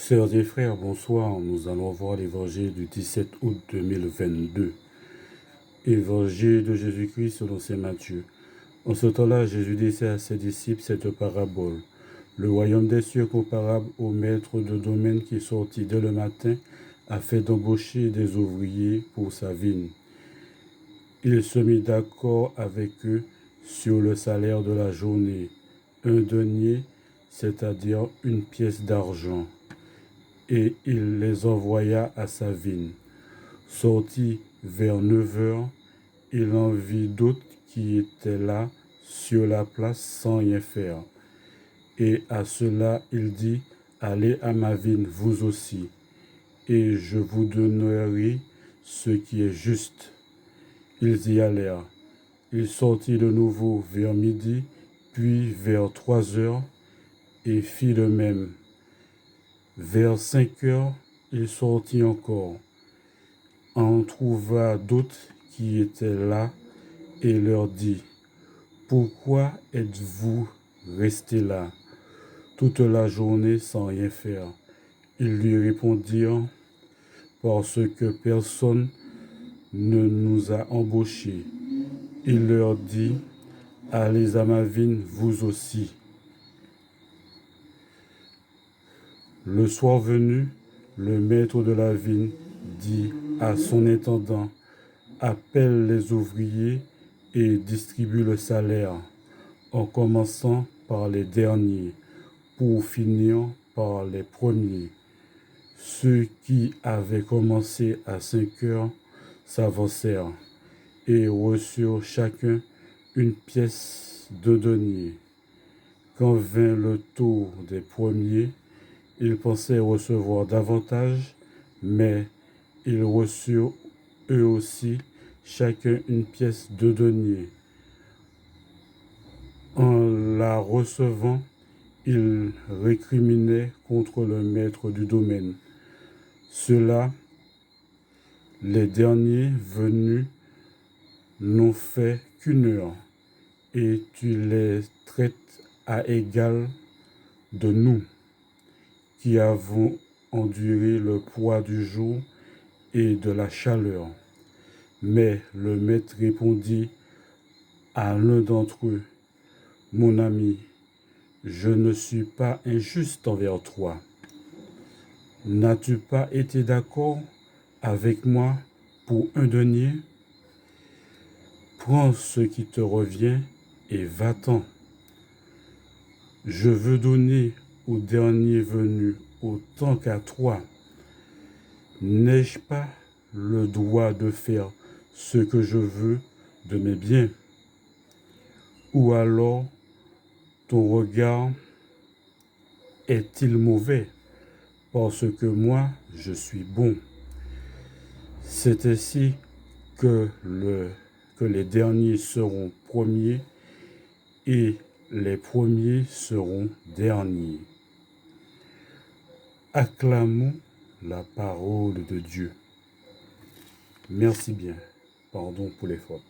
Sœurs et frères, bonsoir. Nous allons voir l'évangile du 17 août 2022. Évangile de Jésus-Christ selon saint Matthieu. En ce temps-là, Jésus disait à ses disciples cette parabole. Le royaume des cieux comparable au maître de domaine qui sortit dès le matin afin d'embaucher des ouvriers pour sa vigne. Il se mit d'accord avec eux sur le salaire de la journée, 1 denier, c'est-à-dire une pièce d'argent. Et il les envoya à sa vigne. Sorti vers 9 heures, il en vit d'autres qui étaient là sur la place sans rien faire. Et à ceux-là, il dit, allez à ma vigne, vous aussi, et je vous donnerai ce qui est juste. Ils y allèrent. Il sortit de nouveau vers midi, puis vers 3 heures, et fit de même. Vers 5 heures, il sortit encore, en trouva d'autres qui étaient là, et leur dit, pourquoi êtes-vous restés là toute la journée sans rien faire? Ils lui répondirent, parce que personne ne nous a embauchés. Il leur dit, allez à ma vigne, vous aussi. Le soir venu, le maître de la vigne dit à son intendant, appelle les ouvriers et distribue le salaire, en commençant par les derniers, pour finir par les premiers. Ceux qui avaient commencé à 5 heures s'avancèrent et reçurent chacun une pièce de denier. Quand vint le tour des premiers, ils pensaient recevoir davantage, mais ils reçurent eux aussi chacun une pièce de denier. En la recevant, ils récriminaient contre le maître du domaine. Ceux-là, les derniers venus, n'ont fait qu'une heure, et tu les traites à égal de nous, qui avons enduré le poids du jour et de la chaleur. Mais le maître répondit à l'un d'entre eux, mon ami, je ne suis pas injuste envers toi. N'as-tu pas été d'accord avec moi pour 1 denier? Prends ce qui te revient et va-t'en. Je veux donner au dernier venu autant qu'à toi. N'ai-je pas le droit de faire ce que je veux de mes biens? Ou alors ton regard est-il mauvais parce que moi je suis bon? C'est ainsi que les derniers seront premiers et les premiers seront derniers. Acclamons la parole de Dieu. Merci bien. Pardon pour les fautes.